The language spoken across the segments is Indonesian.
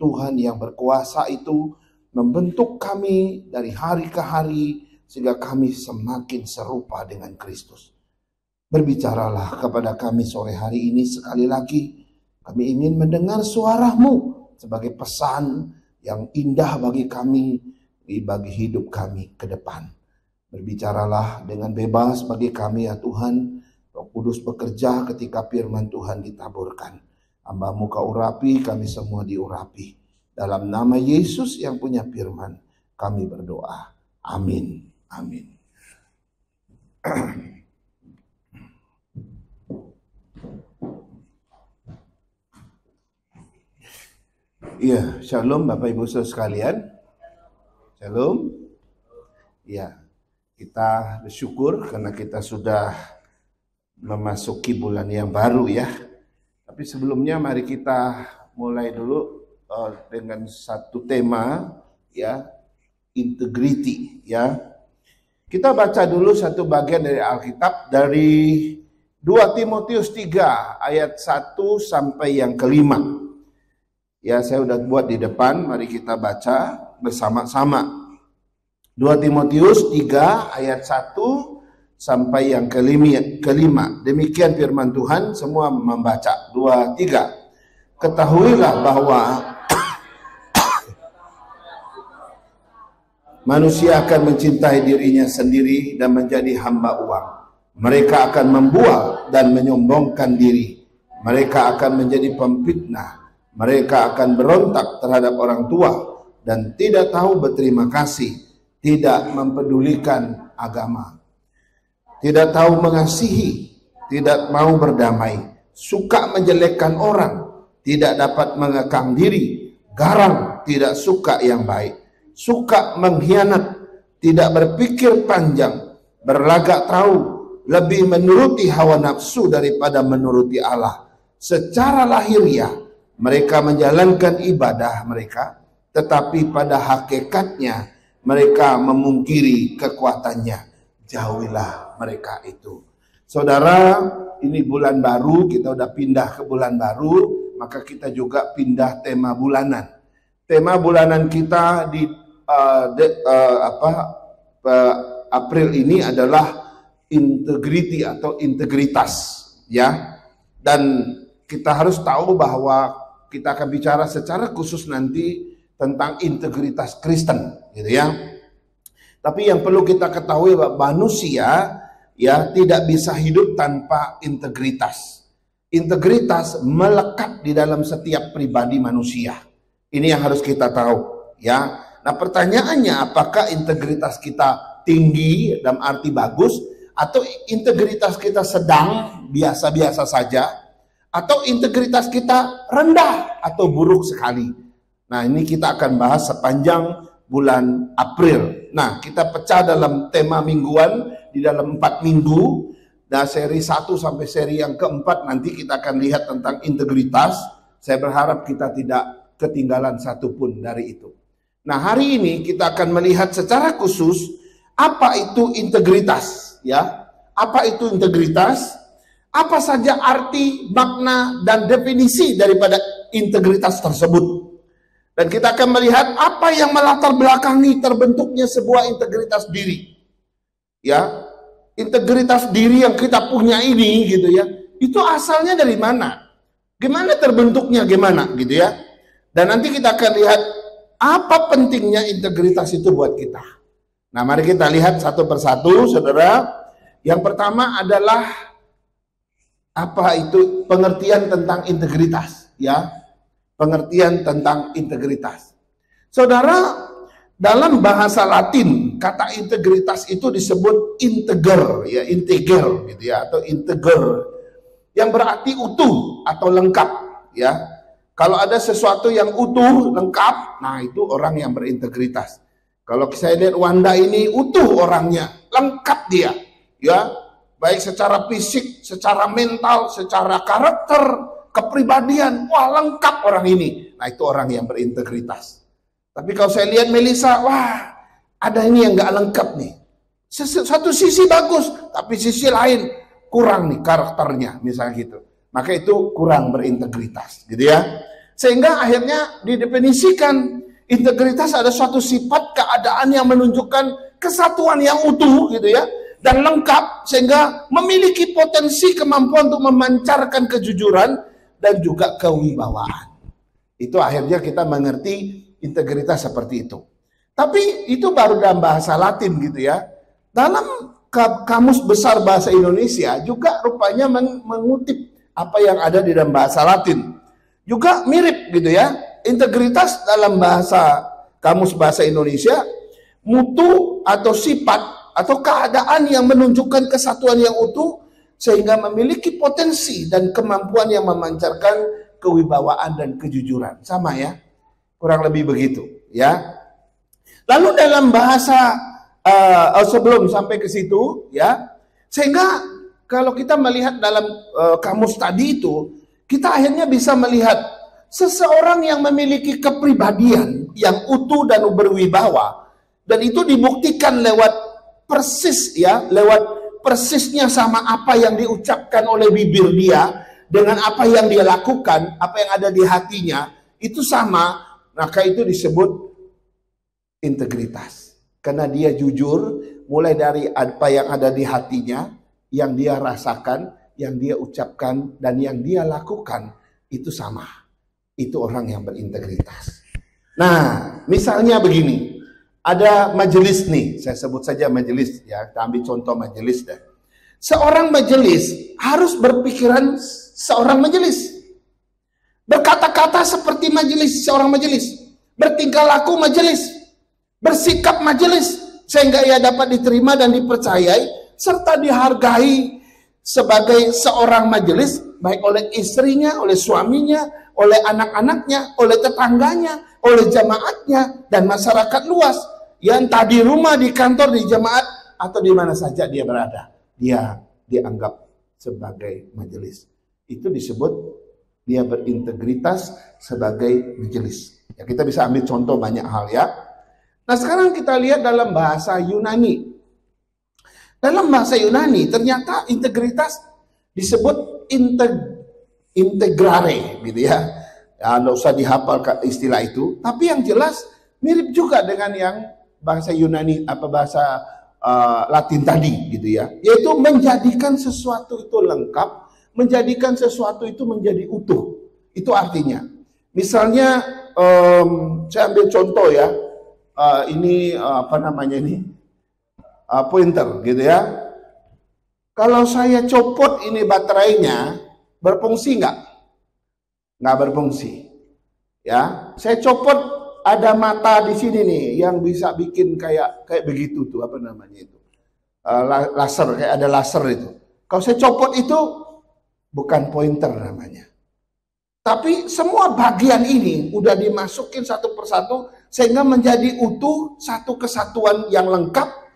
Tuhan yang berkuasa itu membentuk kami dari hari ke hari sehingga kami semakin serupa dengan Kristus. Berbicaralah kepada kami sore hari ini sekali lagi. Kami ingin mendengar suara-Mu sebagai pesan yang indah bagi kami, bagi hidup kami ke depan. Berbicaralah dengan bebas bagi kami ya Tuhan. Roh Kudus bekerja ketika firman Tuhan ditaburkan. Hamba-Mu Kau urapi, kami semua diurapi. Dalam nama Yesus yang punya firman, kami berdoa. Amin. Amin. Iya, shalom Bapak Ibu Saudara sekalian. Shalom. Ya, kita bersyukur karena kita sudah memasuki bulan yang baru ya. Tapi sebelumnya mari kita mulai dulu dengan satu tema ya, integrity ya. Kita baca dulu satu bagian dari Alkitab dari 2 Timotius 3 ayat 1 sampai yang kelima. Ya, saya udah buat di depan, mari kita baca bersama-sama. 2 Timotius 3 ayat 1 sampai yang kelima. Demikian firman Tuhan, semua membaca. 2, 3. Ketahuilah bahwa manusia akan mencintai dirinya sendiri dan menjadi hamba uang. Mereka akan membual dan menyombongkan diri. Mereka akan menjadi pemfitnah. Mereka akan berontak terhadap orang tua dan tidak tahu berterima kasih, tidak mempedulikan agama, tidak tahu mengasihi, tidak mau berdamai, suka menjelekkan orang, tidak dapat mengekang diri, garang, tidak suka yang baik, suka mengkhianat, tidak berpikir panjang, berlagak tahu, lebih menuruti hawa nafsu daripada menuruti Allah. Secara lahiriah mereka menjalankan ibadah mereka, tetapi pada hakikatnya mereka memungkiri kekuatannya. Jauhilah mereka itu. Saudara, ini bulan baru, kita udah pindah ke bulan baru, maka kita juga pindah tema bulanan. Tema bulanan kita di April ini adalah integrity atau integritas, ya. Dan kita harus tahu bahwa kita akan bicara secara khusus nanti tentang integritas Kristen, gitu ya. Tapi yang perlu kita ketahui bahwa manusia ya tidak bisa hidup tanpa integritas. Integritas melekat di dalam setiap pribadi manusia. Ini yang harus kita tahu, ya. Nah, pertanyaannya apakah integritas kita tinggi dalam arti bagus atau integritas kita sedang biasa-biasa saja? Atau integritas kita rendah atau buruk sekali. Nah, ini kita akan bahas sepanjang bulan April. Nah, kita pecah dalam tema mingguan di dalam 4 minggu. Nah, seri 1 sampai seri yang keempat nanti kita akan lihat tentang integritas. Saya berharap kita tidak ketinggalan satupun dari itu. Nah, hari ini kita akan melihat secara khusus apa itu integritas, ya. Apa itu integritas? Apa saja arti, makna, dan definisi daripada integritas tersebut. Dan kita akan melihat apa yang melatar belakangi terbentuknya sebuah integritas diri. Ya, integritas diri yang kita punya ini gitu ya, itu asalnya dari mana? Gimana terbentuknya, gimana gitu ya. Dan nanti kita akan lihat apa pentingnya integritas itu buat kita. Nah, mari kita lihat satu persatu, saudara. Yang pertama adalah apa itu pengertian tentang integritas, ya. Pengertian tentang integritas. Saudara, dalam bahasa Latin kata integritas itu disebut integer, ya, integer gitu ya, atau integer yang berarti utuh atau lengkap, ya. Kalau ada sesuatu yang utuh, lengkap, nah itu orang yang berintegritas. Kalau saya lihat Wanda ini utuh orangnya, lengkap dia, ya. Baik secara fisik, secara mental, secara karakter, kepribadian. Wah, lengkap orang ini. Nah, itu orang yang berintegritas. Tapi kalau saya lihat Melisa, wah, ada ini yang gak lengkap nih. Satu sisi bagus, tapi sisi lain kurang nih karakternya, misalnya gitu. Maka itu kurang berintegritas, gitu ya. Sehingga akhirnya didefinisikan integritas ada suatu sifat keadaan yang menunjukkan kesatuan yang utuh gitu ya, dan lengkap, sehingga memiliki potensi kemampuan untuk memancarkan kejujuran dan juga kewibawaan. Itu akhirnya kita mengerti integritas seperti itu. Tapi itu baru dalam bahasa Latin gitu ya. Dalam Kamus Besar Bahasa Indonesia juga rupanya mengutip apa yang ada di dalam bahasa Latin. Juga mirip gitu ya. Integritas dalam bahasa Kamus Bahasa Indonesia, mutu atau sifat atau keadaan yang menunjukkan kesatuan yang utuh sehingga memiliki potensi dan kemampuan yang memancarkan kewibawaan dan kejujuran. Sama ya, kurang lebih begitu ya. Lalu dalam bahasa sebelum sampai ke situ ya, sehingga kalau kita melihat dalam kamus tadi itu, kita akhirnya bisa melihat seseorang yang memiliki kepribadian yang utuh dan berwibawa, dan itu dibuktikan lewat persis ya, lewat persisnya sama apa yang diucapkan oleh bibir dia dengan apa yang dia lakukan, apa yang ada di hatinya itu sama, maka itu disebut integritas. Karena dia jujur mulai dari apa yang ada di hatinya, yang dia rasakan, yang dia ucapkan, dan yang dia lakukan itu sama. Itu orang yang berintegritas. Nah, misalnya begini. Ada majelis nih, saya sebut saja majelis ya, kita ambil contoh majelis deh. Seorang majelis harus berpikiran seorang majelis. Berkata-kata seperti majelis, seorang majelis. Bertingkah laku majelis. Bersikap majelis. Sehingga ia dapat diterima dan dipercayai, serta dihargai sebagai seorang majelis, baik oleh istrinya, oleh suaminya, oleh anak-anaknya, oleh tetangganya, oleh jamaatnya, dan masyarakat luas. Ya, entah di rumah, di kantor, di jamaat, atau di mana saja dia berada. Dia dianggap sebagai majelis. Itu disebut dia berintegritas sebagai majelis. Ya, kita bisa ambil contoh banyak hal ya. Nah, sekarang kita lihat dalam bahasa Yunani. Dalam bahasa Yunani, ternyata integritas disebut integrare gitu ya. Nggak usah dihafal istilah itu, tapi yang jelas mirip juga dengan yang bahasa Yunani apa bahasa Latin tadi gitu ya, yaitu menjadikan sesuatu itu lengkap, menjadikan sesuatu itu menjadi utuh. Itu artinya, misalnya saya ambil contoh ya, ini apa namanya ini pointer gitu ya. Kalau saya copot ini baterainya, berfungsi nggak? Nggak berfungsi. Ya, saya copot ada mata di sini nih yang bisa bikin kayak begitu tuh, apa namanya itu? Laser, kayak ada laser itu. Kalau saya copot itu bukan pointer namanya. Tapi semua bagian ini udah dimasukin satu persatu sehingga menjadi utuh, satu kesatuan yang lengkap,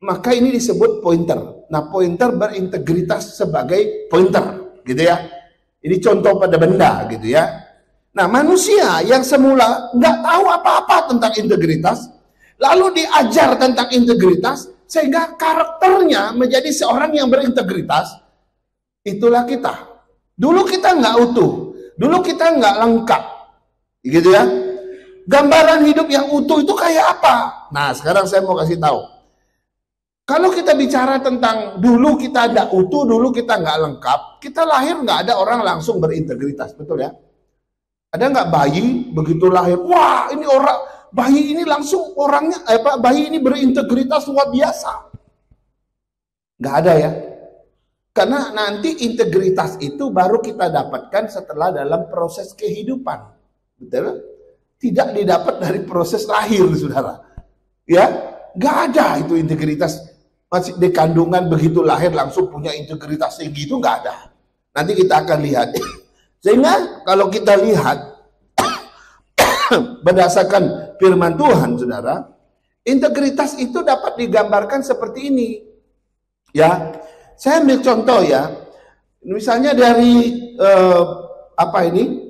maka ini disebut pointer. Nah, pointer berintegritas sebagai pointer, gitu ya. Ini contoh pada benda gitu ya. Nah, manusia yang semula nggak tahu apa-apa tentang integritas, lalu diajar tentang integritas, sehingga karakternya menjadi seorang yang berintegritas. Itulah kita. Dulu kita nggak utuh, dulu kita nggak lengkap, gitu ya. Gambaran hidup yang utuh itu kayak apa? Nah, sekarang saya mau kasih tahu. Kalau kita bicara tentang dulu kita ada utuh, dulu kita nggak lengkap, kita lahir nggak ada orang langsung berintegritas, betul ya? Ada nggak bayi begitu lahir, wah ini orang bayi ini langsung orangnya, bayi ini berintegritas luar biasa? Nggak ada ya? Karena nanti integritas itu baru kita dapatkan setelah dalam proses kehidupan, betul? Tidak didapat dari proses lahir, saudara. Ya, nggak ada itu integritas. Masih di kandungan begitu lahir langsung punya integritas tinggi, itu nggak ada. Nanti kita akan lihat. Sehingga kalau kita lihat berdasarkan firman Tuhan, saudara, integritas itu dapat digambarkan seperti ini. Ya, saya ambil contoh ya. Misalnya dari apa ini?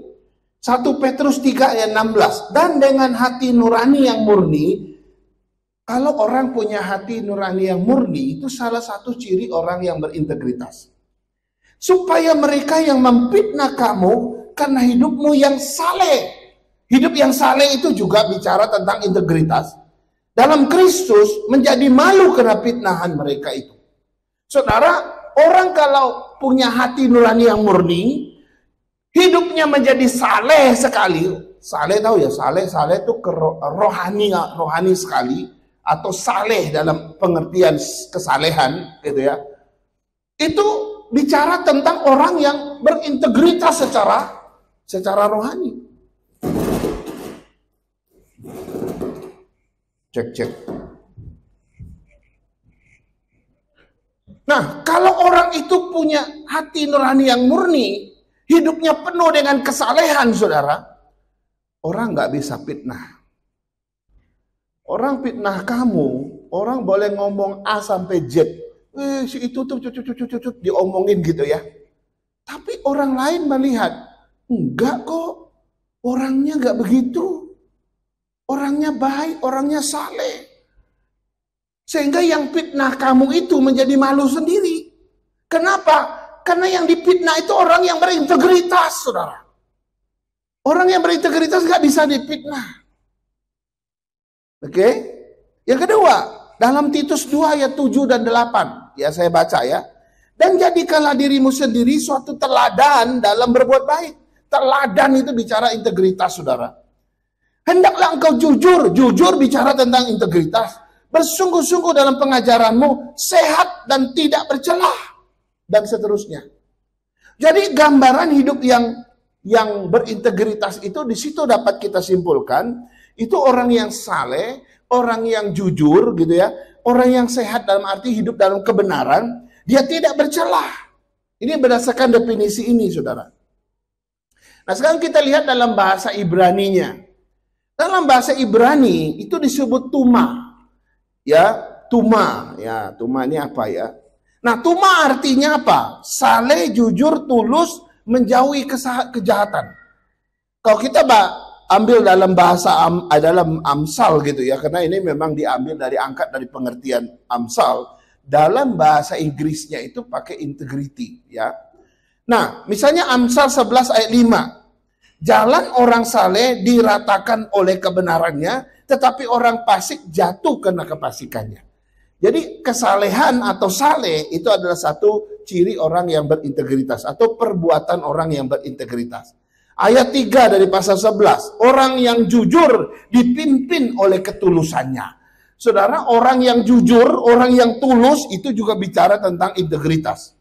1 Petrus 3 ayat 16. Dan dengan hati nurani yang murni. Kalau orang punya hati nurani yang murni, itu salah satu ciri orang yang berintegritas. Supaya mereka yang memfitnah kamu karena hidupmu yang saleh. Hidup yang saleh itu juga bicara tentang integritas. Dalam Kristus menjadi malu karena fitnahan mereka itu. Saudara, orang kalau punya hati nurani yang murni, hidupnya menjadi saleh sekali. Saleh tahu ya, saleh itu rohani sekali, atau saleh dalam pengertian kesalehan gitu ya. Itu bicara tentang orang yang berintegritas secara rohani. Cek. Nah, kalau orang itu punya hati nurani yang murni, hidupnya penuh dengan kesalehan, saudara, orang nggak bisa fitnah. Orang fitnah kamu, orang boleh ngomong A sampai Z. Si itu tuh diomongin gitu ya. Tapi orang lain melihat, enggak kok, orangnya enggak begitu. Orangnya baik, orangnya saleh. Sehingga yang fitnah kamu itu menjadi malu sendiri. Kenapa? Karena yang difitnah itu orang yang berintegritas, saudara. Orang yang berintegritas enggak bisa difitnah. Oke? Yang kedua, dalam Titus 2 ayat 7 dan 8. Ya, saya baca ya. Dan jadikanlah dirimu sendiri suatu teladan dalam berbuat baik. Teladan itu bicara integritas, saudara. Hendaklah engkau jujur. Jujur bicara tentang integritas. Bersungguh-sungguh dalam pengajaranmu, sehat dan tidak bercelah. Dan seterusnya. Jadi gambaran hidup yang berintegritas itu di situ dapat kita simpulkan. Itu orang yang saleh, orang yang jujur gitu ya. Orang yang sehat dalam arti hidup dalam kebenaran. Dia tidak bercelah. Ini berdasarkan definisi ini, saudara. Nah, sekarang kita lihat dalam bahasa Ibraninya. Dalam bahasa Ibrani itu disebut tuma. Ya, tuma. Ya, tuma ini apa ya? Nah, tuma artinya apa? Saleh, jujur, tulus, menjauhi kejahatan. Kalau kita ambil dalam bahasa dalam Amsal gitu ya, karena ini memang diambil angkat dari pengertian Amsal. Dalam bahasa Inggrisnya itu pakai integrity ya. Nah, misalnya Amsal 11 ayat 5. Jalan orang saleh diratakan oleh kebenarannya, tetapi orang fasik jatuh karena kefasikannya. Jadi kesalehan atau saleh itu adalah satu ciri orang yang berintegritas atau perbuatan orang yang berintegritas. Ayat 3 dari pasal 11, orang yang jujur dipimpin oleh ketulusannya. Saudara, orang yang jujur, orang yang tulus itu juga bicara tentang integritas.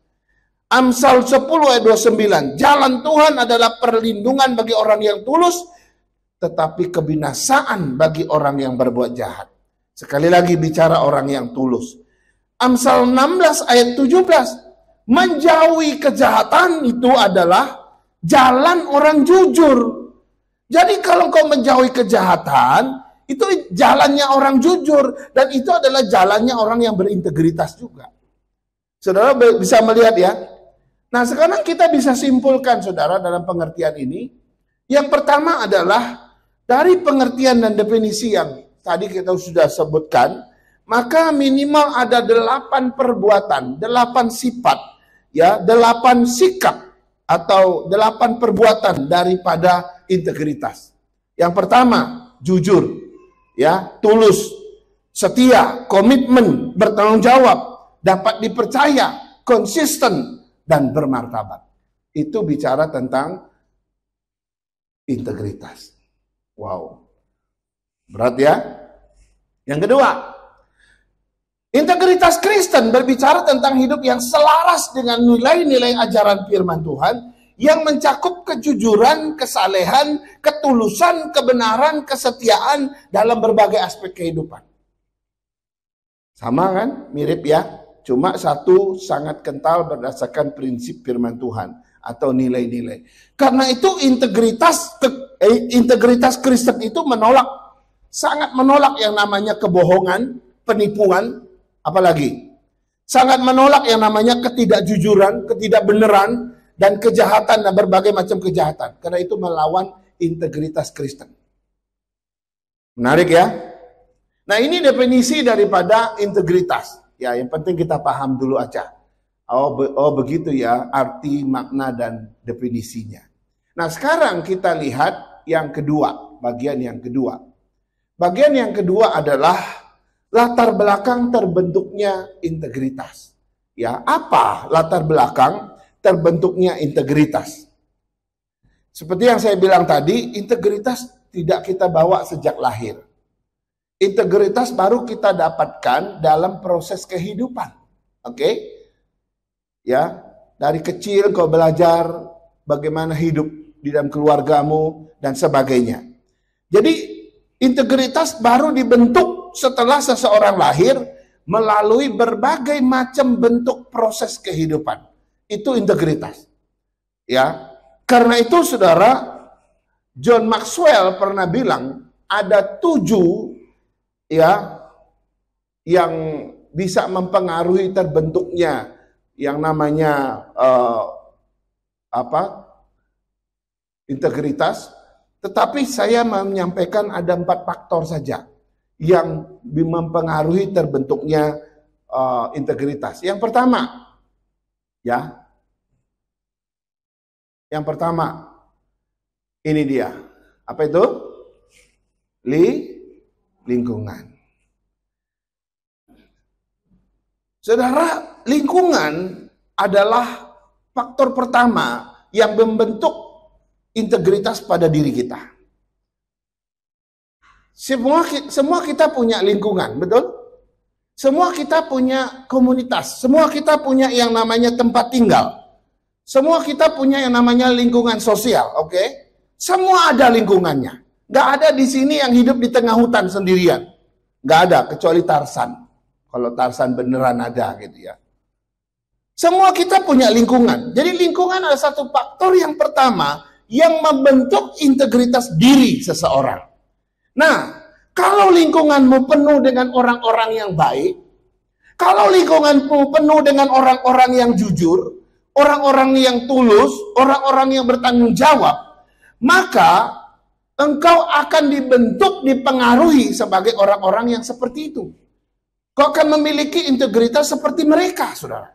Amsal 10 ayat 29, jalan Tuhan adalah perlindungan bagi orang yang tulus, tetapi kebinasaan bagi orang yang berbuat jahat. Sekali lagi bicara orang yang tulus. Amsal 16 ayat 17, menjauhi kejahatan itu adalah jalan orang jujur. Jadi kalau kau menjauhi kejahatan, itu jalannya orang jujur. Dan itu adalah jalannya orang yang berintegritas juga. Saudara bisa melihat ya. Nah, sekarang kita bisa simpulkan, saudara, dalam pengertian ini. Yang pertama adalah dari pengertian dan definisi yang tadi kita sudah sebutkan, maka minimal ada 8 perbuatan, 8 sifat, ya, 8 sikap atau 8 perbuatan daripada integritas. Yang pertama, jujur, ya, tulus, setia, komitmen, bertanggung jawab, dapat dipercaya, konsisten, dan bermartabat. Itu bicara tentang integritas. Wow. Berat ya? Yang kedua, integritas Kristen berbicara tentang hidup yang selaras dengan nilai-nilai ajaran firman Tuhan yang mencakup kejujuran, kesalehan, ketulusan, kebenaran, kesetiaan dalam berbagai aspek kehidupan. Sama kan? Mirip ya? Cuma satu sangat kental berdasarkan prinsip firman Tuhan atau nilai-nilai. Karena itu integritas Kristen itu sangat menolak yang namanya kebohongan, penipuan, apalagi. Sangat menolak yang namanya ketidakjujuran, ketidakbenaran, dan kejahatan dan berbagai macam kejahatan. Karena itu melawan integritas Kristen. Menarik ya? Nah, ini definisi daripada integritas. Ya, yang penting kita paham dulu aja. Oh begitu ya arti, makna, dan definisinya. Nah, sekarang kita lihat yang kedua, bagian yang kedua. Bagian yang kedua adalah latar belakang terbentuknya integritas. Ya, apa latar belakang terbentuknya integritas? Seperti yang saya bilang tadi, integritas tidak kita bawa sejak lahir. Integritas baru kita dapatkan dalam proses kehidupan. Oke? Ya, dari kecil kau belajar bagaimana hidup di dalam keluargamu dan sebagainya. Jadi, integritas baru dibentuk setelah seseorang lahir melalui berbagai macam bentuk proses kehidupan. Itu integritas. Ya. Karena itu saudara, John Maxwell pernah bilang ada 7 ya yang bisa mempengaruhi terbentuknya yang namanya integritas. Tetapi saya menyampaikan ada 4 faktor saja yang mempengaruhi terbentuknya integritas. Yang pertama, ya. Yang pertama, ini dia. Apa itu? Lingkungan. Saudara, lingkungan adalah faktor pertama yang membentuk integritas pada diri kita. Semua kita punya lingkungan, betul? Semua kita punya komunitas, semua kita punya yang namanya tempat tinggal. Semua kita punya yang namanya lingkungan sosial, oke? Semua ada lingkungannya. Gak ada di sini yang hidup di tengah hutan sendirian. Gak ada, kecuali Tarsan. Kalau Tarsan beneran ada gitu ya. Semua kita punya lingkungan. Jadi lingkungan adalah satu faktor yang pertama yang membentuk integritas diri seseorang. Nah, kalau lingkunganmu penuh dengan orang-orang yang baik, kalau lingkunganmu penuh dengan orang-orang yang jujur, orang-orang yang tulus, orang-orang yang bertanggung jawab, maka engkau akan dibentuk, dipengaruhi sebagai orang-orang yang seperti itu. Kau akan memiliki integritas seperti mereka, saudara.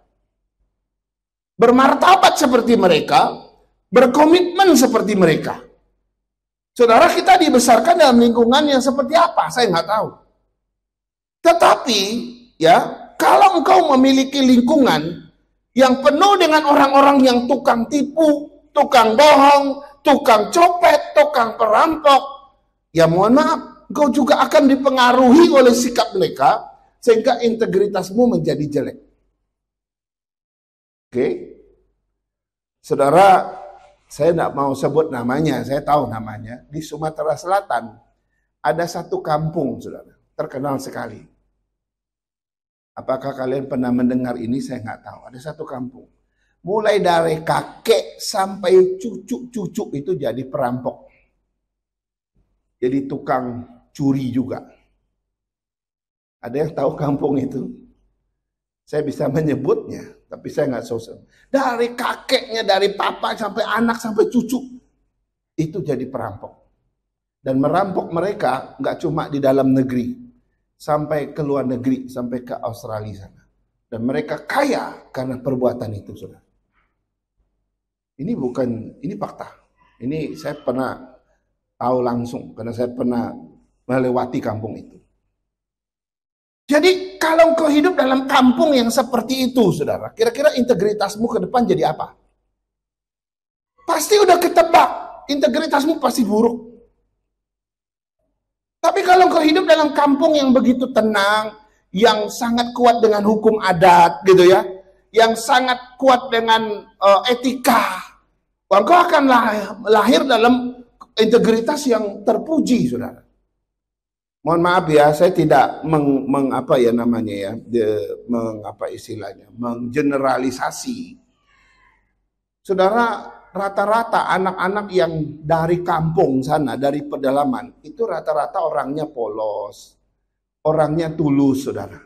Bermartabat seperti mereka, berkomitmen seperti mereka. Saudara, kita dibesarkan dalam lingkungan yang seperti apa? Saya nggak tahu. Tetapi, ya, kalau engkau memiliki lingkungan yang penuh dengan orang-orang yang tukang tipu, tukang bohong, tukang copet, tukang perampok, ya mohon maaf, engkau juga akan dipengaruhi oleh sikap mereka, sehingga integritasmu menjadi jelek. Oke? Saudara, saya tidak mau sebut namanya, saya tahu namanya. Di Sumatera Selatan, ada satu kampung, saudara, terkenal sekali. Apakah kalian pernah mendengar ini? Saya nggak tahu. Ada satu kampung. Mulai dari kakek sampai cucu-cucu itu jadi perampok. Jadi tukang curi juga. Ada yang tahu kampung itu? Saya bisa menyebutnya, tapi saya nggak sosok. Dari kakeknya, dari papa sampai anak sampai cucu. Itu jadi perampok. Dan merampok mereka nggak cuma di dalam negeri. Sampai ke luar negeri, sampai ke Australia sana. Dan mereka kaya karena perbuatan itu, saudara. Ini fakta. Ini saya pernah tahu langsung, karena saya pernah melewati kampung itu. Jadi kalau kau hidup dalam kampung yang seperti itu, saudara, kira-kira integritasmu ke depan jadi apa? Pasti udah ketebak, integritasmu pasti buruk. Tapi kalau kau hidup dalam kampung yang begitu tenang, yang sangat kuat dengan hukum adat, gitu ya, yang sangat kuat dengan etika, engkau akan lahir dalam integritas yang terpuji, saudara. Mohon maaf ya, saya tidak menggeneralisasi. Saudara, rata-rata anak-anak yang dari kampung sana, dari pedalaman, itu rata-rata orangnya polos, orangnya tulus, saudara.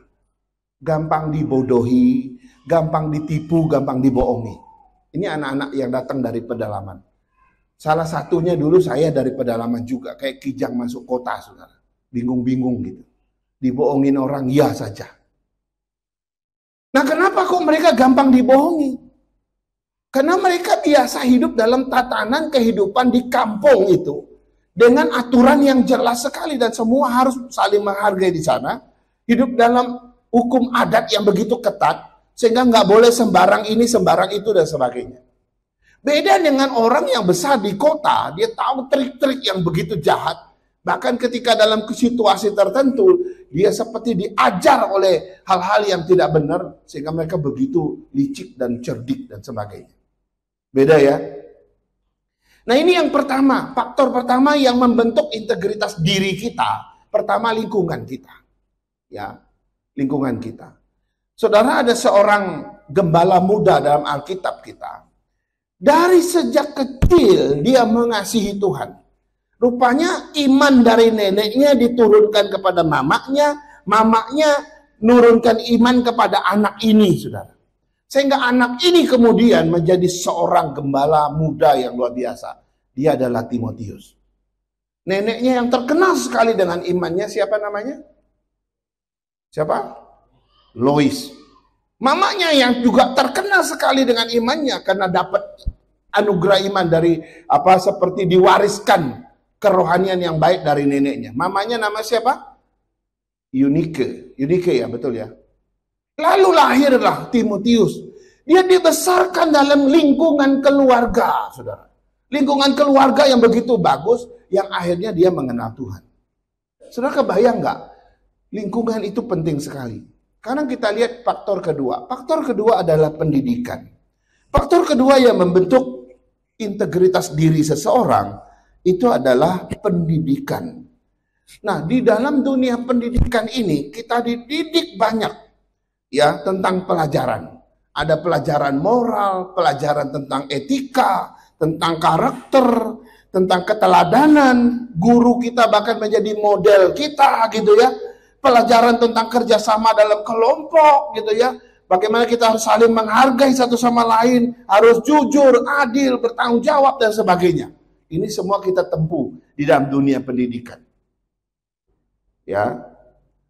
Gampang dibodohi, gampang ditipu, gampang dibohongi. Ini anak-anak yang datang dari pedalaman. Salah satunya dulu saya dari pedalaman juga, kayak Kijang masuk kota, saudara. Bingung-bingung gitu. Dibohongin orang, ya saja. Nah, kenapa kok mereka gampang dibohongi? Karena mereka biasa hidup dalam tatanan kehidupan di kampung itu. Dengan aturan yang jelas sekali dan semua harus saling menghargai di sana. Hidup dalam hukum adat yang begitu ketat. Sehingga nggak boleh sembarang ini, sembarang itu dan sebagainya. Beda dengan orang yang besar di kota. Dia tahu trik-trik yang begitu jahat. Bahkan ketika dalam situasi tertentu. Dia seperti diajar oleh hal-hal yang tidak benar. Sehingga mereka begitu licik dan cerdik dan sebagainya. Beda ya. Nah ini yang pertama, faktor pertama yang membentuk integritas diri kita. Pertama lingkungan kita. Ya, lingkungan kita. Saudara, ada seorang gembala muda dalam Alkitab kita. Dari sejak kecil dia mengasihi Tuhan. Rupanya iman dari neneknya diturunkan kepada mamanya. Mamanya nurunkan iman kepada anak ini, saudara. Sehingga anak ini kemudian menjadi seorang gembala muda yang luar biasa. Dia adalah Timotius. Neneknya yang terkenal sekali dengan imannya, siapa namanya? Siapa? Lois. Mamanya yang juga terkenal sekali dengan imannya karena dapat anugerah iman dari seperti diwariskan kerohanian yang baik dari neneknya. Mamanya nama siapa? Eunike. Eunike ya, betul ya. Lalu lahirlah Timotius. Dia dibesarkan dalam lingkungan keluarga, saudara. Lingkungan keluarga yang begitu bagus, yang akhirnya dia mengenal Tuhan. Saudara kebayang nggak? Lingkungan itu penting sekali. Sekarang kita lihat faktor kedua. Faktor kedua adalah pendidikan. Faktor kedua yang membentuk integritas diri seseorang, itu adalah pendidikan. Nah, di dalam dunia pendidikan ini, kita dididik banyak. Ya, tentang pelajaran. Ada pelajaran moral, pelajaran tentang etika, tentang karakter, tentang keteladanan. Guru kita bahkan menjadi model kita gitu ya. Pelajaran tentang kerjasama dalam kelompok gitu ya. Bagaimana kita harus saling menghargai satu sama lain, harus jujur, adil, bertanggung jawab dan sebagainya. Ini semua kita tempuh di dalam dunia pendidikan. Ya.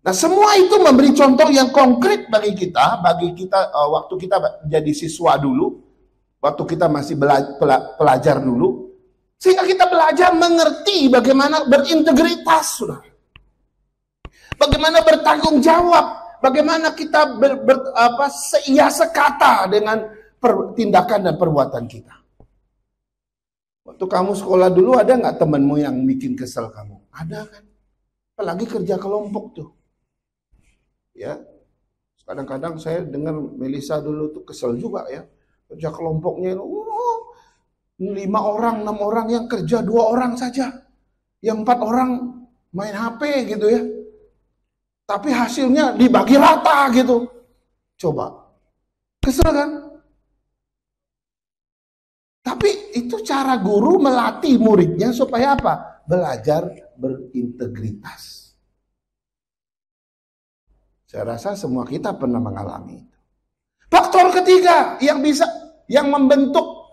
Nah, semua itu memberi contoh yang konkret bagi kita waktu kita jadi siswa dulu, waktu kita masih pelajar dulu, sehingga kita belajar mengerti bagaimana berintegritas, saudara. Bagaimana bertanggung jawab, bagaimana kita seia sekata dengan tindakan dan perbuatan kita. Waktu kamu sekolah dulu ada nggak temanmu yang bikin kesel kamu? Ada kan? Apalagi kerja kelompok tuh. Ya, kadang-kadang saya dengar Melisa dulu tuh kesel juga ya, kerja kelompoknya 5 orang, 6 orang yang kerja 2 orang saja, yang 4 orang main HP gitu ya, tapi hasilnya dibagi rata gitu. Coba, kesel kan? Tapi itu cara guru melatih muridnya supaya apa? Belajar berintegritas. Saya rasa semua kita pernah mengalami itu. Faktor ketiga yang membentuk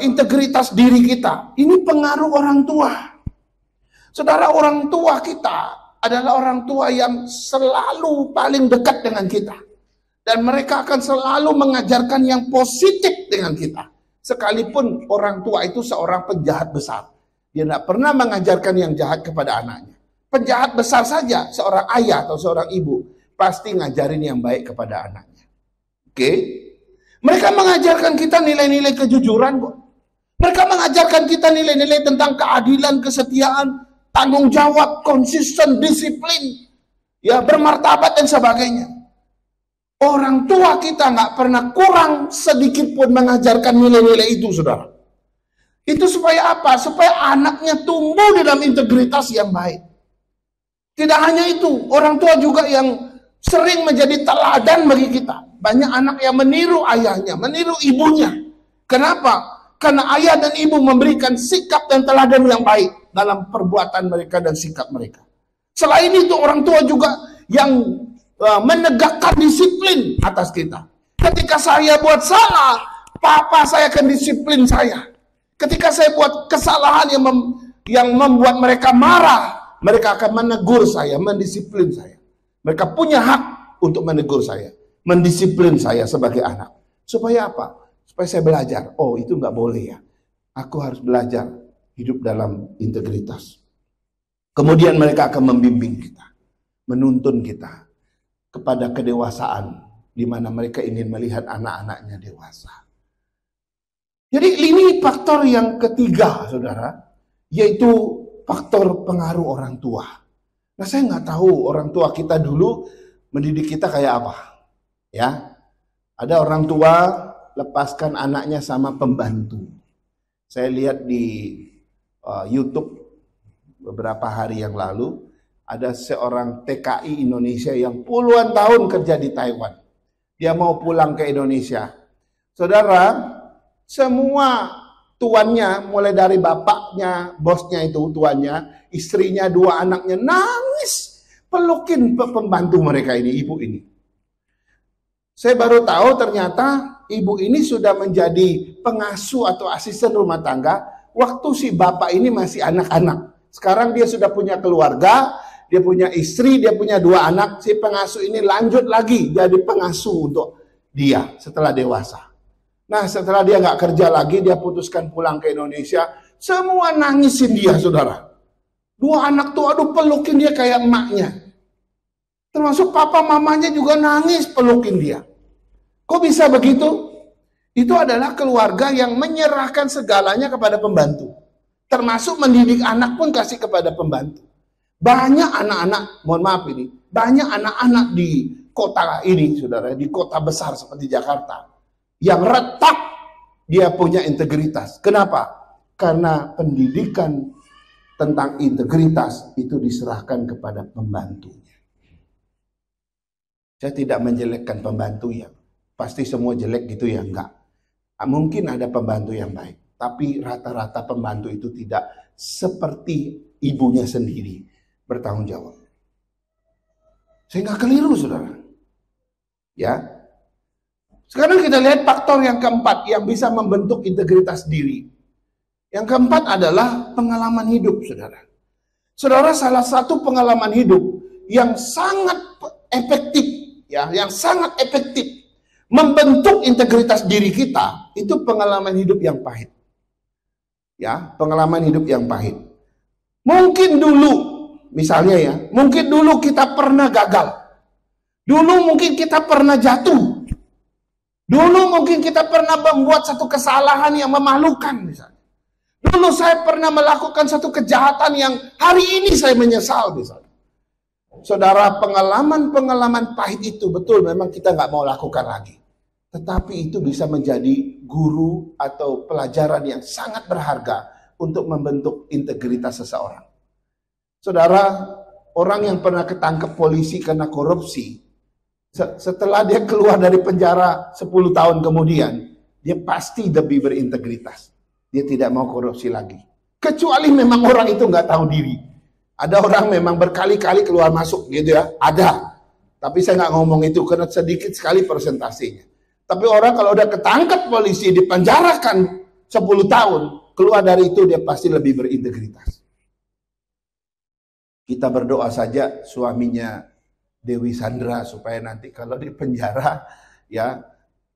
integritas diri kita, ini pengaruh orang tua. Saudara, orang tua kita adalah orang tua yang selalu paling dekat dengan kita. Dan mereka akan selalu mengajarkan yang positif dengan kita. Sekalipun orang tua itu seorang penjahat besar. Dia tidak pernah mengajarkan yang jahat kepada anaknya. Penjahat besar saja, seorang ayah atau seorang ibu, pasti ngajarin yang baik kepada anaknya. Oke? Mereka mengajarkan kita nilai-nilai kejujuran kok. Mereka mengajarkan kita nilai-nilai tentang keadilan, kesetiaan, tanggung jawab, konsisten, disiplin, ya, bermartabat dan sebagainya. Orang tua kita nggak pernah kurang sedikit pun mengajarkan nilai-nilai itu, saudara. Itu supaya apa? Supaya anaknya tumbuh dalam integritas yang baik. Tidak hanya itu, orang tua juga yang sering menjadi teladan bagi kita. Banyak anak yang meniru ayahnya, meniru ibunya. Kenapa? Karena ayah dan ibu memberikan sikap dan teladan yang baik dalam perbuatan mereka dan sikap mereka. Selain itu, orang tua juga yang menegakkan disiplin atas kita. Ketika saya buat salah, papa saya akan disiplin saya. Ketika saya buat kesalahan yang membuat mereka marah, mereka akan menegur saya, mendisiplin saya. Mereka punya hak untuk menegur saya, mendisiplin saya sebagai anak. Supaya apa? supaya saya belajar. Oh, itu nggak boleh ya. Aku harus belajar hidup dalam integritas. Kemudian mereka akan membimbing kita, menuntun kita kepada kedewasaan, di mana mereka ingin melihat anak-anaknya dewasa. Jadi ini faktor yang ketiga, saudara, yaitu faktor pengaruh orang tua. Nah, saya nggak tahu orang tua kita dulu mendidik kita kayak apa. Ya, ada orang tua lepaskan anaknya sama pembantu. Saya lihat di YouTube beberapa hari yang lalu, ada seorang TKI Indonesia yang puluhan tahun kerja di Taiwan. Dia mau pulang ke Indonesia. Saudara, semua tuannya, mulai dari bapaknya, bosnya itu tuannya, istrinya, dua anaknya, nangis pelukin pembantu mereka ini, ibu ini. Saya baru tahu ternyata ibu ini sudah menjadi pengasuh atau asisten rumah tangga waktu si bapak ini masih anak-anak. Sekarang dia sudah punya keluarga, dia punya istri, dia punya dua anak. Si pengasuh ini lanjut lagi jadi pengasuh untuk dia setelah dewasa. Nah, setelah dia nggak kerja lagi, dia putuskan pulang ke Indonesia. Semua nangisin dia, saudara. Dua anak tuh, aduh pelukin dia kayak emaknya. Termasuk papa mamanya juga nangis pelukin dia. Kok bisa begitu? Itu adalah keluarga yang menyerahkan segalanya kepada pembantu. Termasuk mendidik anak pun kasih kepada pembantu. Banyak anak-anak, mohon maaf ini, banyak anak-anak di kota ini, saudara, di kota besar seperti Jakarta, yang retak dia punya integritas. Kenapa? Karena pendidikan tentang integritas itu diserahkan kepada pembantunya. Saya tidak menjelekkan pembantu ya. Pasti semua jelek gitu ya, enggak. Mungkin ada pembantu yang baik, tapi rata-rata pembantu itu tidak seperti ibunya sendiri bertanggung jawab. Sehingga keliru, saudara. Ya. Sekarang kita lihat faktor yang keempat yang bisa membentuk integritas diri. Yang keempat adalah pengalaman hidup, saudara. Saudara, salah satu pengalaman hidup yang sangat efektif, ya, yang sangat efektif membentuk integritas diri kita, itu pengalaman hidup yang pahit. Ya, pengalaman hidup yang pahit. Mungkin dulu, misalnya ya, mungkin dulu kita pernah gagal. Dulu mungkin kita pernah jatuh. Dulu mungkin kita pernah membuat satu kesalahan yang memalukan misalnya. Dulu saya pernah melakukan satu kejahatan yang hari ini saya menyesal misalnya. Saudara, pengalaman-pengalaman pahit itu betul memang kita nggak mau lakukan lagi. Tetapi itu bisa menjadi guru atau pelajaran yang sangat berharga untuk membentuk integritas seseorang. Saudara, orang yang pernah ketangkep polisi karena korupsi, setelah dia keluar dari penjara 10 tahun kemudian, dia pasti lebih berintegritas. Dia tidak mau korupsi lagi. Kecuali memang orang itu nggak tahu diri. Ada orang memang berkali-kali keluar masuk gitu ya, ada. Tapi saya nggak ngomong itu karena sedikit sekali persentasenya. Tapi orang kalau udah ketangkep polisi, dipenjarakan 10 tahun, keluar dari itu dia pasti lebih berintegritas. Kita berdoa saja suaminya Dewi Sandra supaya nanti kalau di penjara ya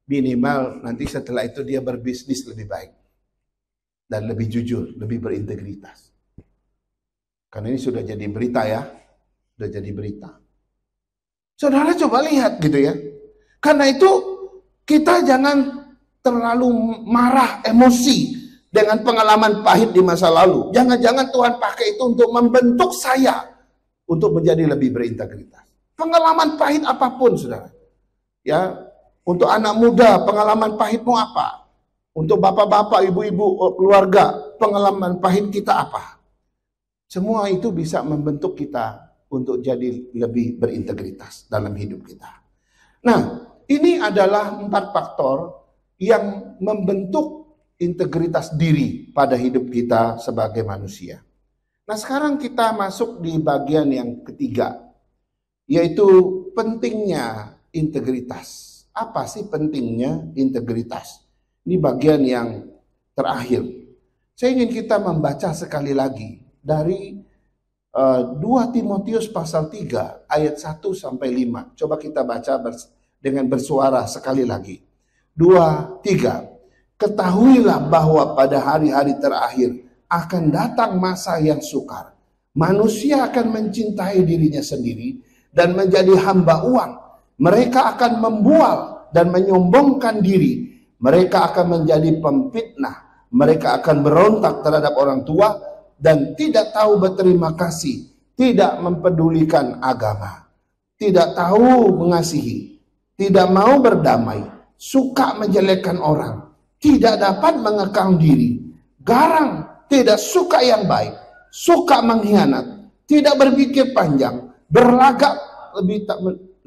minimal nanti setelah itu dia berbisnis lebih baik dan lebih jujur, lebih berintegritas. Karena ini sudah jadi berita ya, sudah jadi berita. Saudara coba lihat gitu ya. Karena itu kita jangan terlalu marah, emosi dengan pengalaman pahit di masa lalu. Jangan-jangan Tuhan pakai itu untuk membentuk saya untuk menjadi lebih berintegritas. Pengalaman pahit apapun, saudara. Ya, untuk anak muda, pengalaman pahitmu apa? Untuk bapak-bapak, ibu-ibu, keluarga, pengalaman pahit kita apa? Semua itu bisa membentuk kita untuk jadi lebih berintegritas dalam hidup kita. Nah, ini adalah 4 faktor yang membentuk integritas diri pada hidup kita sebagai manusia. Nah, sekarang kita masuk di bagian yang ketiga, yaitu pentingnya integritas. Apa sih pentingnya integritas? Ini bagian yang terakhir. Saya ingin kita membaca sekali lagi dari 2 Timotius pasal 3 ayat 1 sampai 5. Coba kita baca dengan bersuara sekali lagi. 2, 3. Ketahuilah bahwa pada hari-hari terakhir akan datang masa yang sukar. Manusia akan mencintai dirinya sendiri dan menjadi hamba uang. Mereka akan membual dan menyombongkan diri. Mereka akan menjadi pemfitnah. Mereka akan berontak terhadap orang tua dan tidak tahu berterima kasih, tidak mempedulikan agama, tidak tahu mengasihi, tidak mau berdamai, suka menjelekkan orang, tidak dapat mengekang diri, garang, tidak suka yang baik, suka mengkhianat, tidak berpikir panjang, berlagak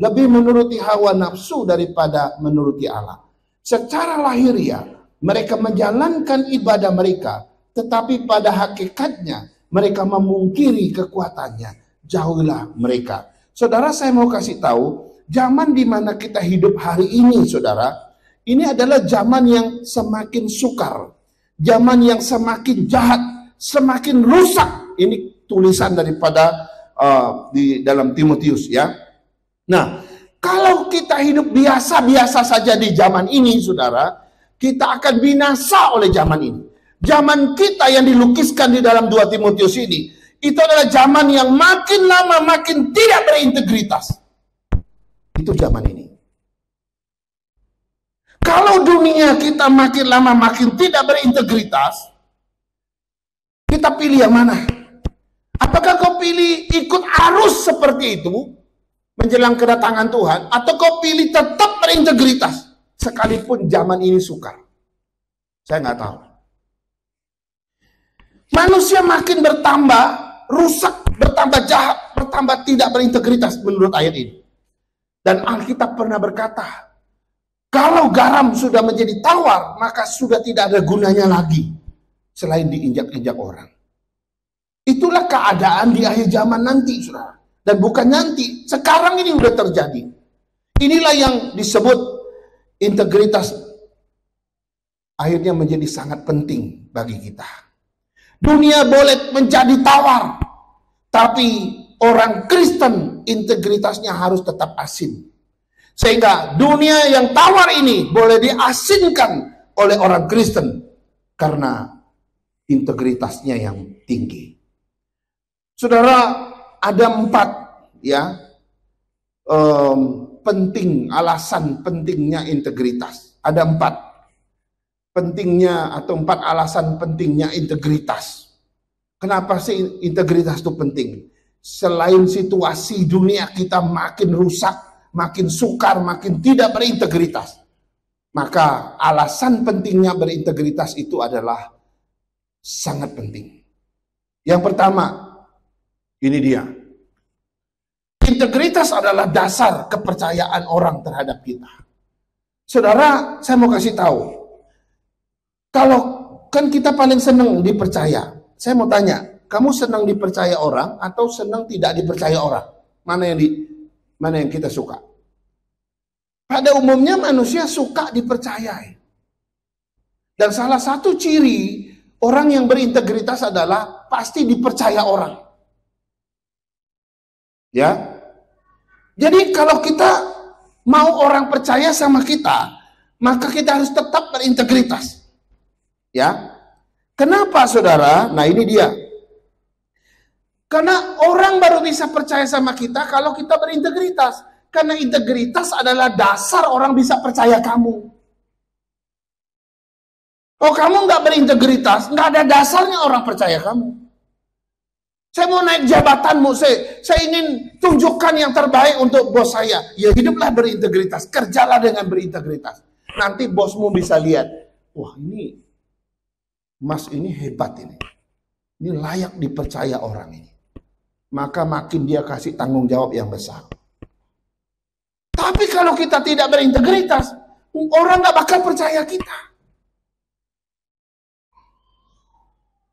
lebih menuruti hawa nafsu daripada menuruti Allah. Secara lahiriah mereka menjalankan ibadah mereka, tetapi pada hakikatnya mereka memungkiri kekuatannya. Jauhilah mereka. Saudara, saya mau kasih tahu, zaman di mana kita hidup hari ini, saudara, ini adalah zaman yang semakin sukar, zaman yang semakin jahat, semakin rusak. Ini tulisan daripada di dalam Timotius, ya. Nah, kalau kita hidup biasa-biasa saja di zaman ini, saudara, kita akan binasa oleh zaman ini. Zaman kita yang dilukiskan di dalam 2 Timotius ini, itu adalah zaman yang makin lama makin tidak berintegritas. Itu zaman ini. Kalau dunia kita makin lama makin tidak berintegritas, kita pilih yang mana? Apakah kau pilih ikut arus seperti itu menjelang kedatangan Tuhan, atau kau pilih tetap berintegritas sekalipun zaman ini sukar? Saya nggak tahu. Manusia makin bertambah rusak, bertambah jahat, bertambah tidak berintegritas menurut ayat ini. Dan Alkitab pernah berkata, kalau garam sudah menjadi tawar, maka sudah tidak ada gunanya lagi selain diinjak-injak orang. Itulah keadaan di akhir zaman nanti, saudara. Dan bukan nanti, sekarang ini sudah terjadi. Inilah yang disebut integritas akhirnya menjadi sangat penting bagi kita. Dunia boleh menjadi tawar, tapi orang Kristen integritasnya harus tetap asin. Sehingga dunia yang tawar ini boleh diasinkan oleh orang Kristen karena integritasnya yang tinggi. Saudara, ada 4 alasan pentingnya integritas. Ada 4 alasan pentingnya integritas. Kenapa sih integritas itu penting? Selain situasi dunia kita makin rusak, makin sukar, makin tidak berintegritas, maka alasan pentingnya berintegritas itu adalah sangat penting. Yang pertama, ini dia. Integritas adalah dasar kepercayaan orang terhadap kita. Saudara, saya mau kasih tahu. Kalau kan kita paling senang dipercaya. Saya mau tanya, kamu senang dipercaya orang atau senang tidak dipercaya orang? Mana yang kita suka? Pada umumnya manusia suka dipercayai. Dan salah satu ciri orang yang berintegritas adalah pasti dipercaya orang. Ya. Jadi kalau kita mau orang percaya sama kita, maka kita harus tetap berintegritas. Ya. Kenapa, saudara? Nah, ini dia. Karena orang baru bisa percaya sama kita kalau kita berintegritas. Karena integritas adalah dasar orang bisa percaya kamu. Oh, kamu nggak berintegritas, nggak ada dasarnya orang percaya kamu. Saya mau naik jabatanmu, saya ingin tunjukkan yang terbaik untuk bos saya. Ya, hiduplah berintegritas, kerjalah dengan berintegritas. Nanti bosmu bisa lihat, wah ini Mas ini hebat ini. Ini layak dipercaya orang ini. Maka makin dia kasih tanggung jawab yang besar. Tapi kalau kita tidak berintegritas, orang nggak bakal percaya kita.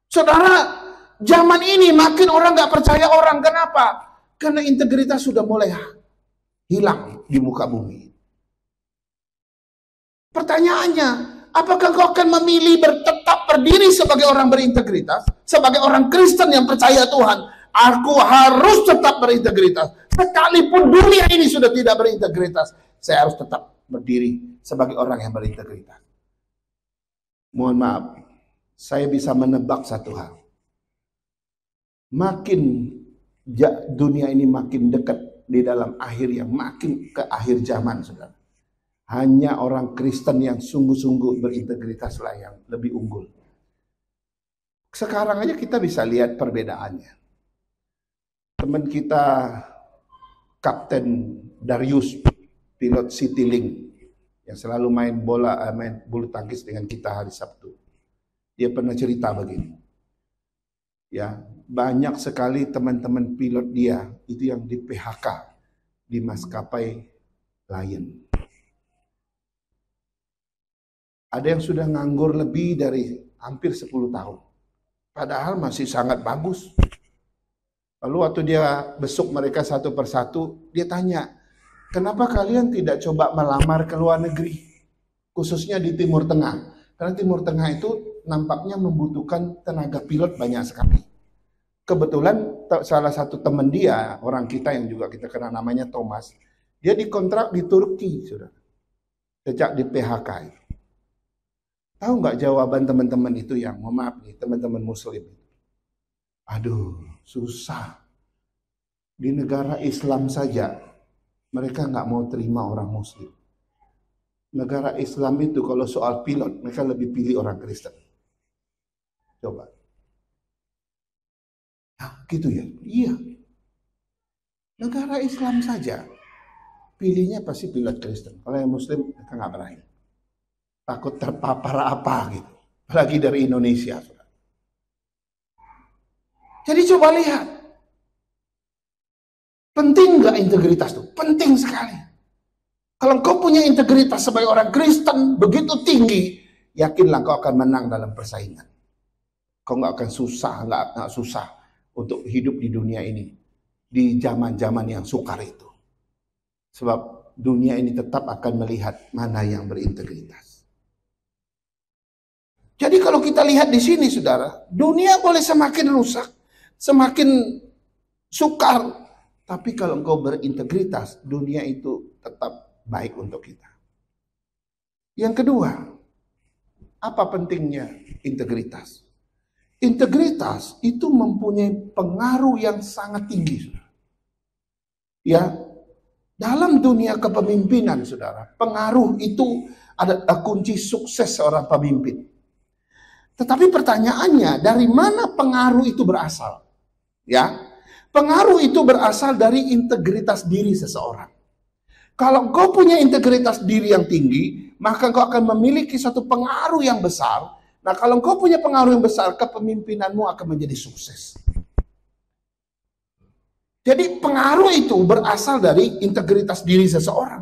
Saudara, zaman ini makin orang nggak percaya orang. Kenapa? Karena integritas sudah mulai hilang di muka bumi. Pertanyaannya, apakah kau akan memilih tetap berdiri sebagai orang berintegritas, sebagai orang Kristen yang percaya Tuhan? Aku harus tetap berintegritas. Sekalipun dunia ini sudah tidak berintegritas, saya harus tetap berdiri sebagai orang yang berintegritas. Mohon maaf, saya bisa menebak satu hal. Makin dunia ini makin dekat di dalam akhir yang makin ke akhir zaman, saudara. Hanya orang Kristen yang sungguh-sungguh berintegritas lah yang lebih unggul. Sekarang aja kita bisa lihat perbedaannya. Teman kita Kapten Darius, pilot Citylink yang selalu main bulu tangkis dengan kita hari Sabtu. Dia pernah cerita begini. Ya, banyak sekali teman-teman pilot dia itu yang di PHK di maskapai Lion. Ada yang sudah nganggur lebih dari hampir 10 tahun. Padahal masih sangat bagus. Lalu waktu dia besuk mereka satu persatu, dia tanya, kenapa kalian tidak coba melamar ke luar negeri? Khususnya di Timur Tengah. Karena Timur Tengah itu nampaknya membutuhkan tenaga pilot banyak sekali. Kebetulan salah satu teman dia, orang kita yang juga kita kenal namanya Thomas, dia dikontrak di Turki, saudara. Sejak di PHK itu. Tahu nggak jawaban teman-teman itu yang, mohon maaf nih, teman-teman Muslim. Aduh, susah. Di negara Islam saja, mereka nggak mau terima orang Muslim. Negara Islam itu kalau soal pilot, mereka lebih pilih orang Kristen. Coba. Nah, gitu ya? Iya. Negara Islam saja, pilihnya pasti pilot Kristen. Kalau yang Muslim, mereka nggak berani. Takut terpapar apa gitu. Apalagi dari Indonesia. Jadi coba lihat. Penting nggak integritas tuh? Penting sekali. Kalau kau punya integritas sebagai orang Kristen begitu tinggi, yakinlah kau akan menang dalam persaingan. Kau nggak akan nggak susah untuk hidup di dunia ini. Di zaman-zaman yang sukar itu. Sebab dunia ini tetap akan melihat mana yang berintegritas. Jadi kalau kita lihat di sini, saudara, dunia boleh semakin rusak, semakin sukar, tapi kalau engkau berintegritas, dunia itu tetap baik untuk kita. Yang kedua, apa pentingnya integritas? Integritas itu mempunyai pengaruh yang sangat tinggi, saudara. Ya, dalam dunia kepemimpinan, saudara, pengaruh itu adalah kunci sukses seorang pemimpin. Tetapi pertanyaannya, dari mana pengaruh itu berasal? Ya, pengaruh itu berasal dari integritas diri seseorang. Kalau kau punya integritas diri yang tinggi, maka kau akan memiliki satu pengaruh yang besar. Nah, kalau kau punya pengaruh yang besar, kepemimpinanmu akan menjadi sukses. Jadi pengaruh itu berasal dari integritas diri seseorang.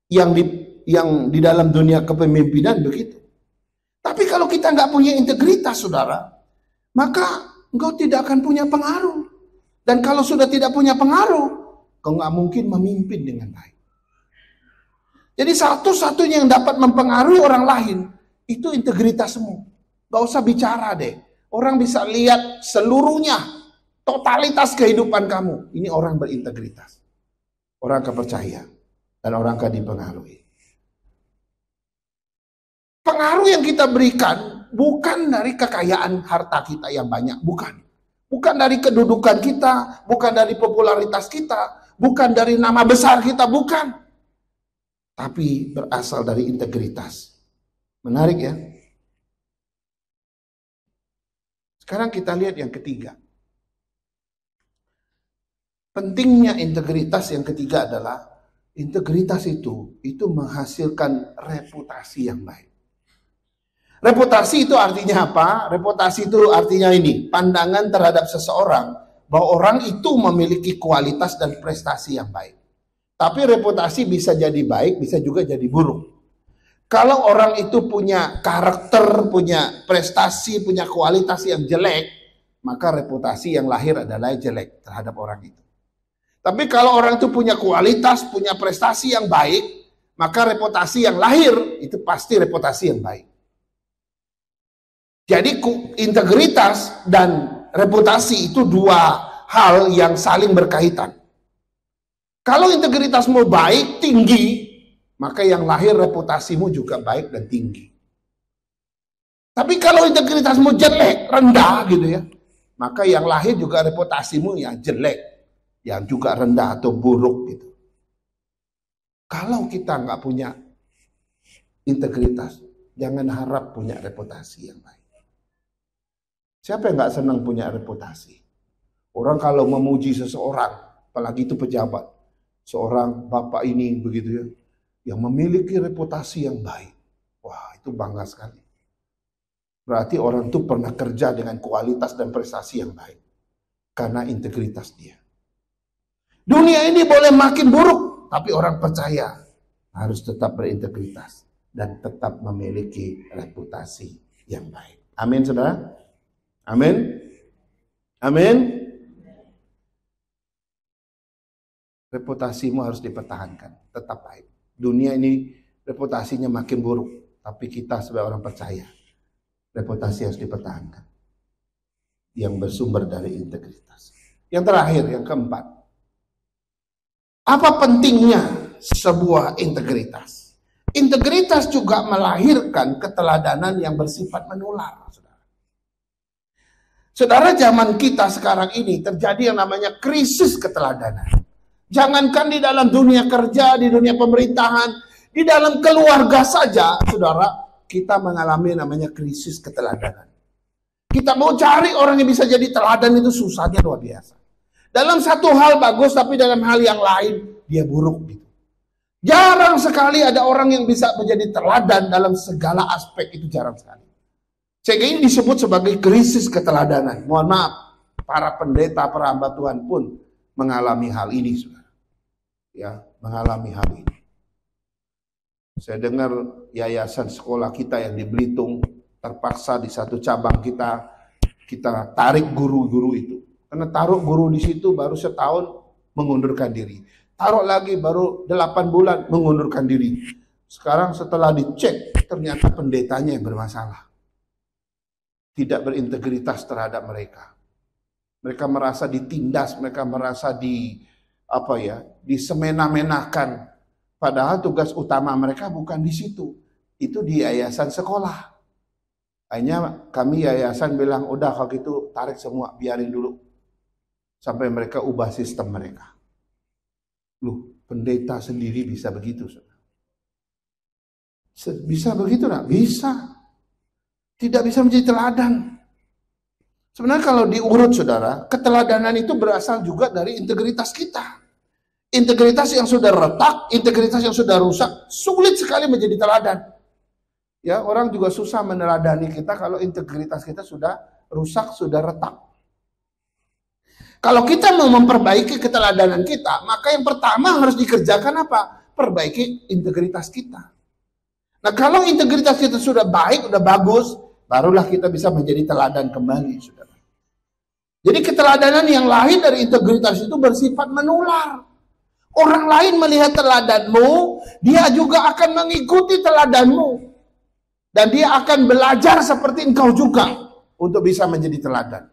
Yang di dalam dunia kepemimpinan begitu. Tapi kalau kita nggak punya integritas, saudara, maka engkau tidak akan punya pengaruh. Dan kalau sudah tidak punya pengaruh, kau nggak mungkin memimpin dengan baik. Jadi satu-satunya yang dapat mempengaruhi orang lain, itu integritasmu. Gak usah bicara deh. Orang bisa lihat seluruhnya, totalitas kehidupan kamu. Ini orang berintegritas. Orang kepercaya. Dan orang akan dipengaruhi. Pengaruh yang kita berikan bukan dari kekayaan harta kita yang banyak, bukan. Bukan dari kedudukan kita, bukan dari popularitas kita, bukan dari nama besar kita, bukan. Tapi berasal dari integritas. Menarik ya. Sekarang kita lihat yang ketiga. Pentingnya integritas yang ketiga adalah integritas itu menghasilkan reputasi yang baik. Reputasi itu artinya apa? Reputasi itu artinya ini, pandangan terhadap seseorang bahwa orang itu memiliki kualitas dan prestasi yang baik. Tapi reputasi bisa jadi baik, bisa juga jadi buruk. Kalau orang itu punya karakter, punya prestasi, punya kualitas yang jelek, maka reputasi yang lahir adalah jelek terhadap orang itu. Tapi kalau orang itu punya kualitas, punya prestasi yang baik, maka reputasi yang lahir itu pasti reputasi yang baik. Jadi integritas dan reputasi itu dua hal yang saling berkaitan. Kalau integritasmu baik, tinggi, maka yang lahir reputasimu juga baik dan tinggi. Tapi kalau integritasmu jelek, rendah gitu ya, maka yang lahir juga reputasimu yang jelek, yang juga rendah atau buruk gitu. Kalau kita nggak punya integritas, jangan harap punya reputasi yang baik. Siapa yang nggak senang punya reputasi? Orang kalau memuji seseorang, apalagi itu pejabat, seorang bapak ini begitu ya, yang memiliki reputasi yang baik. Wah, itu bangga sekali. Berarti orang itu pernah kerja dengan kualitas dan prestasi yang baik. Karena integritas dia. Dunia ini boleh makin buruk, tapi orang percaya harus tetap berintegritas dan tetap memiliki reputasi yang baik. Amin, saudara? Amin? Amin? Reputasimu harus dipertahankan, tetap baik. Dunia ini reputasinya makin buruk, tapi kita sebagai orang percaya, reputasi harus dipertahankan. Yang bersumber dari integritas. Yang terakhir, yang keempat. Apa pentingnya sebuah integritas? Integritas juga melahirkan keteladanan yang bersifat menular. Saudara, zaman kita sekarang ini terjadi yang namanya krisis keteladanan. Jangankan di dalam dunia kerja, di dunia pemerintahan, di dalam keluarga saja, saudara, kita mengalami namanya krisis keteladanan. Kita mau cari orang yang bisa jadi teladan itu susahnya luar biasa. Dalam satu hal bagus, tapi dalam hal yang lain dia buruk gitu. Jarang sekali ada orang yang bisa menjadi teladan dalam segala aspek, itu jarang sekali. Sehingga ini disebut sebagai krisis keteladanan. Mohon maaf, para pendeta, para hamba Tuhan pun mengalami hal ini, saudara. Ya, mengalami hal ini. Saya dengar yayasan sekolah kita yang di Belitung terpaksa di satu cabang kita tarik guru-guru itu. Karena taruh guru di situ baru setahun mengundurkan diri. Taruh lagi baru 8 bulan mengundurkan diri. Sekarang setelah dicek ternyata pendetanya yang bermasalah. Tidak berintegritas terhadap mereka. Mereka merasa ditindas, mereka merasa disemena-menakan. Padahal tugas utama mereka bukan di situ. Itu di yayasan sekolah. Hanya kami yayasan bilang, udah kalau gitu tarik semua, biarin dulu. Sampai mereka ubah sistem mereka. Loh, pendeta sendiri bisa begitu. Bisa begitu enggak? Bisa. Tidak bisa menjadi teladan. Sebenarnya kalau diurut, saudara, keteladanan itu berasal juga dari integritas kita. Integritas yang sudah retak, integritas yang sudah rusak, sulit sekali menjadi teladan. Ya, orang juga susah meneladani kita kalau integritas kita sudah rusak, sudah retak. Kalau kita mau memperbaiki keteladanan kita, maka yang pertama harus dikerjakan apa? Perbaiki integritas kita. Nah, kalau integritas kita sudah baik, sudah bagus, barulah kita bisa menjadi teladan kembali, saudara. Jadi keteladanan yang lahir dari integritas itu bersifat menular. Orang lain melihat teladanmu, dia juga akan mengikuti teladanmu. Dan dia akan belajar seperti engkau juga untuk bisa menjadi teladan.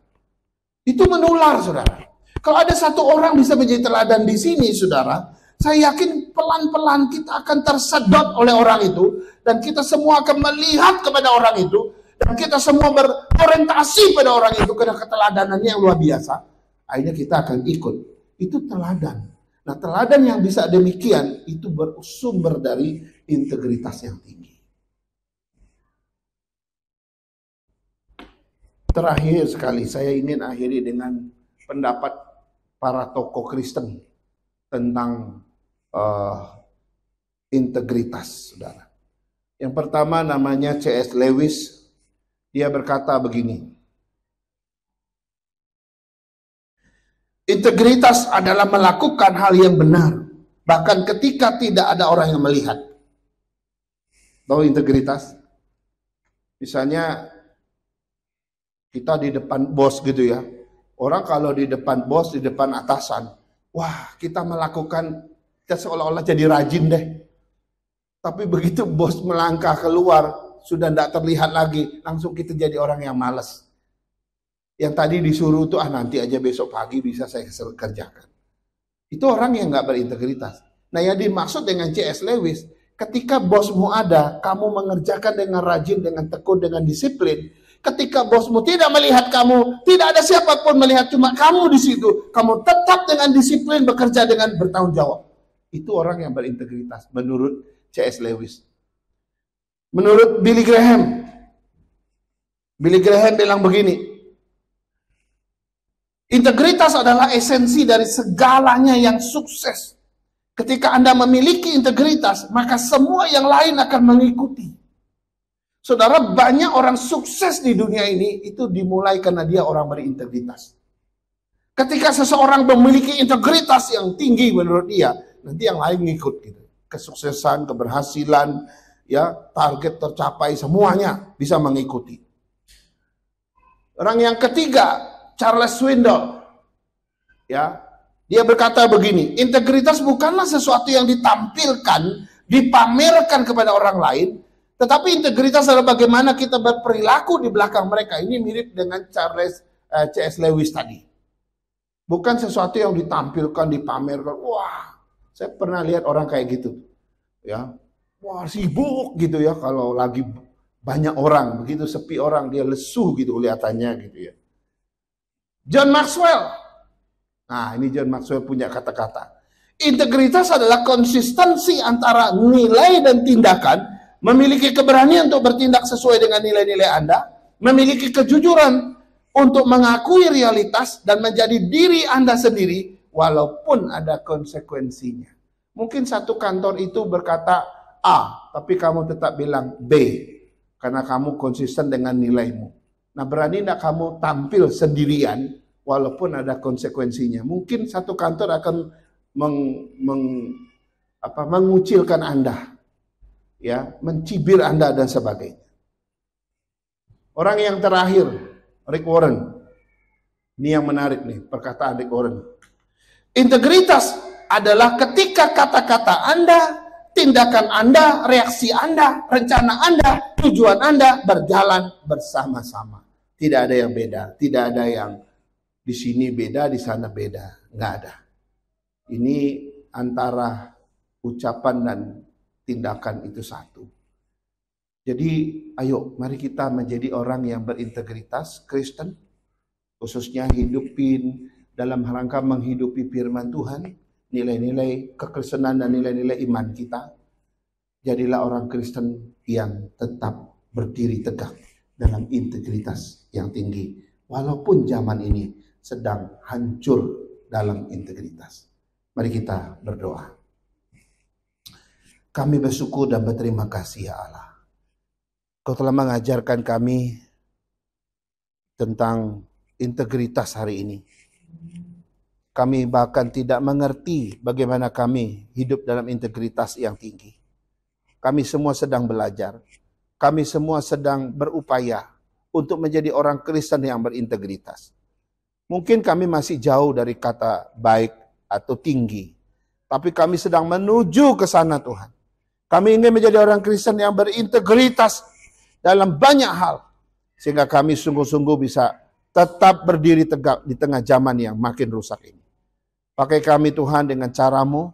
Itu menular, saudara. Kalau ada satu orang bisa menjadi teladan di sini, saudara, saya yakin pelan-pelan kita akan tersedot oleh orang itu. Dan kita semua akan melihat kepada orang itu. Dan kita semua berorientasi pada orang itu karena keteladanannya yang luar biasa. Akhirnya kita akan ikut. Itu teladan. Nah, teladan yang bisa demikian itu bersumber dari integritas yang tinggi. Terakhir sekali saya ingin akhiri dengan pendapat para tokoh Kristen tentang integritas, saudara. Yang pertama namanya C.S. Lewis. Dia berkata begini. Integritas adalah melakukan hal yang benar, bahkan ketika tidak ada orang yang melihat. Tahu integritas? Misalnya kita di depan bos gitu ya. Orang kalau di depan bos, di depan atasan, wah kita melakukan, kita seolah-olah jadi rajin deh. Tapi begitu bos melangkah keluar, sudah tidak terlihat lagi, langsung kita jadi orang yang malas. Yang tadi disuruh tuh, nanti aja besok pagi bisa saya kerjakan. Itu orang yang nggak berintegritas. Nah, yang dimaksud dengan C.S. Lewis, Ketika bosmu ada, kamu mengerjakan dengan rajin, dengan tekun, dengan disiplin. Ketika bosmu tidak melihat kamu, tidak ada siapapun melihat, cuma kamu di situ, kamu tetap dengan disiplin bekerja dengan bertanggung jawab. Itu orang yang berintegritas menurut C.S. Lewis. Menurut Billy Graham bilang begini, integritas adalah esensi dari segalanya yang sukses. Ketika Anda memiliki integritas, maka semua yang lain akan mengikuti. Saudara, banyak orang sukses di dunia ini itu dimulai karena dia orang berintegritas. Ketika seseorang memiliki integritas yang tinggi menurut dia, nanti yang lain ngikut gitu. Kesuksesan, keberhasilan, ya, target tercapai, semuanya bisa mengikuti. Orang yang ketiga, Charles Swindoll, ya, dia berkata begini, integritas bukanlah sesuatu yang ditampilkan, dipamerkan kepada orang lain, tetapi integritas adalah bagaimana kita berperilaku di belakang mereka. Ini mirip dengan C.S. Lewis tadi. Bukan sesuatu yang ditampilkan, dipamerkan. Wah, saya pernah lihat orang kayak gitu. Ya, wah sibuk gitu ya, kalau lagi banyak orang, begitu sepi orang, dia lesu gitu kelihatannya gitu ya. John Maxwell. Nah, ini John Maxwell punya kata-kata. Integritas adalah konsistensi antara nilai dan tindakan, memiliki keberanian untuk bertindak sesuai dengan nilai-nilai Anda, memiliki kejujuran untuk mengakui realitas dan menjadi diri Anda sendiri walaupun ada konsekuensinya. Mungkin satu kantor itu berkata A, tapi kamu tetap bilang B karena kamu konsisten dengan nilaimu. Nah, berani enggak kamu tampil sendirian walaupun ada konsekuensinya? Mungkin satu kantor akan mengucilkan Anda, ya, mencibir Anda dan sebagainya. Orang yang terakhir, Rick Warren. Ini yang menarik nih, perkataan Rick Warren. Integritas adalah ketika kata-kata Anda, tindakan Anda, reaksi Anda, rencana Anda, tujuan Anda berjalan bersama-sama. Tidak ada yang beda, tidak ada yang di sini beda, di sana beda, nggak ada. Ini antara ucapan dan tindakan itu satu. Jadi ayo mari kita menjadi orang yang berintegritas Kristen, khususnya hidupin dalam rangka menghidupi firman Tuhan, nilai-nilai kekristenan dan nilai-nilai iman kita. Jadilah orang Kristen yang tetap berdiri tegak dalam integritas yang tinggi, walaupun zaman ini sedang hancur dalam integritas. Mari kita berdoa. Kami bersyukur dan berterima kasih ya Allah. Kau telah mengajarkan kami tentang integritas hari ini. Kami bahkan tidak mengerti bagaimana kami hidup dalam integritas yang tinggi. Kami semua sedang belajar. Kami semua sedang berupaya untuk menjadi orang Kristen yang berintegritas. Mungkin kami masih jauh dari kata baik atau tinggi. Tapi kami sedang menuju ke sana Tuhan. Kami ingin menjadi orang Kristen yang berintegritas dalam banyak hal. Sehingga kami sungguh-sungguh bisa tetap berdiri tegak di tengah zaman yang makin rusak ini. Pakai kami Tuhan dengan cara-Mu,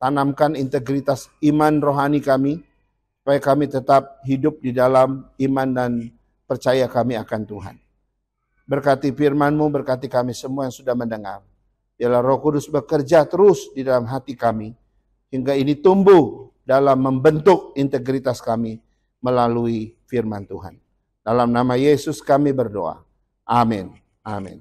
tanamkan integritas iman rohani kami, supaya kami tetap hidup di dalam iman dan percaya kami akan Tuhan. Berkati firman-Mu, berkati kami semua yang sudah mendengar. Biarlah Roh Kudus bekerja terus di dalam hati kami, hingga ini tumbuh dalam membentuk integritas kami melalui firman Tuhan. Dalam nama Yesus kami berdoa. Amin. Amin.